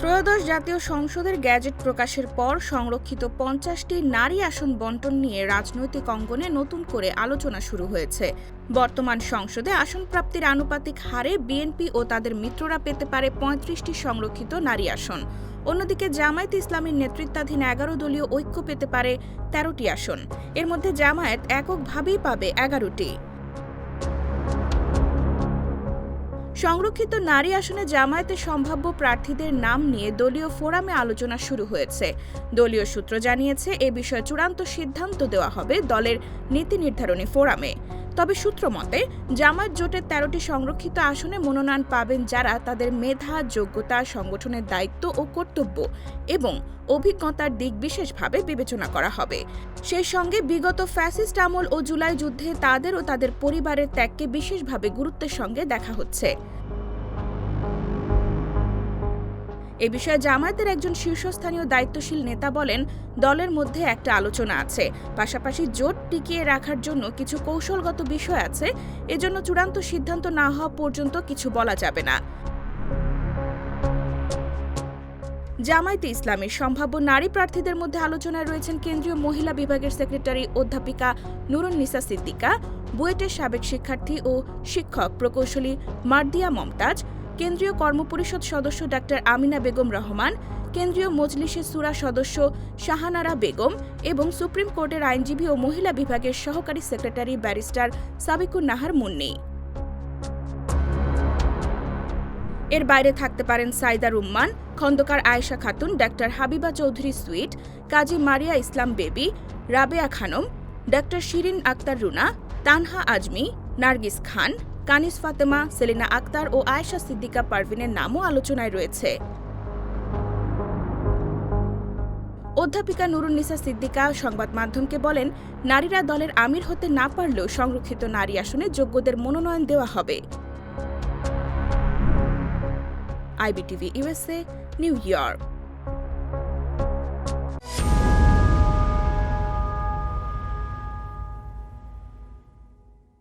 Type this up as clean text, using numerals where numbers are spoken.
ত্রয়োদশ জাতীয় সংসদের গ্যাজেট প্রকাশের পর সংরক্ষিত ৫০টি নারী আসন বণ্টন নিয়ে রাজনৈতিক অঙ্গনে নতুন করে আলোচনা শুরু হয়েছে। বর্তমান সংসদে আসন প্রাপ্তির আনুপাতিক হারে বিএনপি ও তাদের মিত্ররা পেতে পারে ৩৫টি সংরক্ষিত নারী আসন। অন্যদিকে জামায়াত ইসলামীর নেতৃত্বাধীন ১১ দলীয় ঐক্য পেতে পারে ১৩টি আসন। এর মধ্যে জামায়াত এককভাবেই পাবে ১১টি। সংরক্ষিত নারী আসনে জামায়াতের সম্ভাব্য প্রার্থীদের নাম নিয়ে দলীয় ফোরামে আলোচনা শুরু হয়েছে। দলীয় সূত্র জানিয়েছে, এ বিষয়ে চূড়ান্ত সিদ্ধান্ত দেওয়া হবে দলের নীতি নির্ধারণী ফোরামে। তবে সূত্র মতে, জামায়াত জোটের ১৩টি সংরক্ষিত আসনে মনোনয়ন পাবেন যারা তাদের মেধা, যোগ্যতা, সংগঠনের দায়িত্ব ও কর্তব্য এবং অভিজ্ঞতার দিক বিশেষভাবে বিবেচনা করা হবে। সেই সঙ্গে বিগত ফ্যাসিস্ট আমল ও জুলাই যুদ্ধে তাদের ও তাদের পরিবারের ত্যাগকে বিশেষভাবে গুরুত্বের সঙ্গে দেখা হচ্ছে। এ বিষয়ে জামায়াতের একজন শীর্ষস্থানীয় দায়িত্বশীল নেতা বলেন, দলের মধ্যে একটা আলোচনা আছে, পাশাপাশি জোট টিকিয়ে রাখার জন্য কিছু কৌশলগত বিষয় আছে। এজন্য চূড়ান্ত সিদ্ধান্ত না হওয়া পর্যন্ত কিছু বলা যাবে না। জামায়াতে ইসলামীর সম্ভাব্য নারী প্রার্থীদের মধ্যে আলোচনায় রয়েছেন কেন্দ্রীয় মহিলা বিভাগের সেক্রেটারি অধ্যাপিকা নুরুন্নিসা সিদ্দিকা, বুয়েটের সাবেক শিক্ষার্থী ও শিক্ষক প্রকৌশলী মার্দিয়া মমতাজ, কেন্দ্রীয় কর্মপরিষদ সদস্য ডাক্তার আমিনা বেগম রহমান, কেন্দ্রীয় মজলিসে সুরা সদস্য শাহানারা বেগম এবং সুপ্রিম কোর্টের আইনজীবী ও মহিলা বিভাগের সহকারী সেক্রেটারি ব্যারিস্টার সাবিকুন নাহার মুন্নি। এর বাইরে থাকতে পারেন সাইদা রুম্মান, খন্দকার আয়েশা খাতুন, ডাক্তার হাবিবা চৌধুরী সুইট, কাজী মারিয়া ইসলাম বেবি, রাবেয়া খানম, ডাক্তার শিরিন আক্তার রুনা, তানহা আজমি, নার্গিস খান, কানিস ফাতেমা, সেলিনা আক্তার ও আয়েশা সিদ্দিকা পারভিনের নামও আলোচনায় রয়েছে। অধ্যাপিকা নুরুন্নিসা সিদ্দিকা সংবাদ মাধ্যমকে বলেন, নারীরা দলের আমির হতে না পারলেও সংরক্ষিত নারী আসনে যোগ্যদের মনোনয়ন দেওয়া হবে। IBTV USA, new York.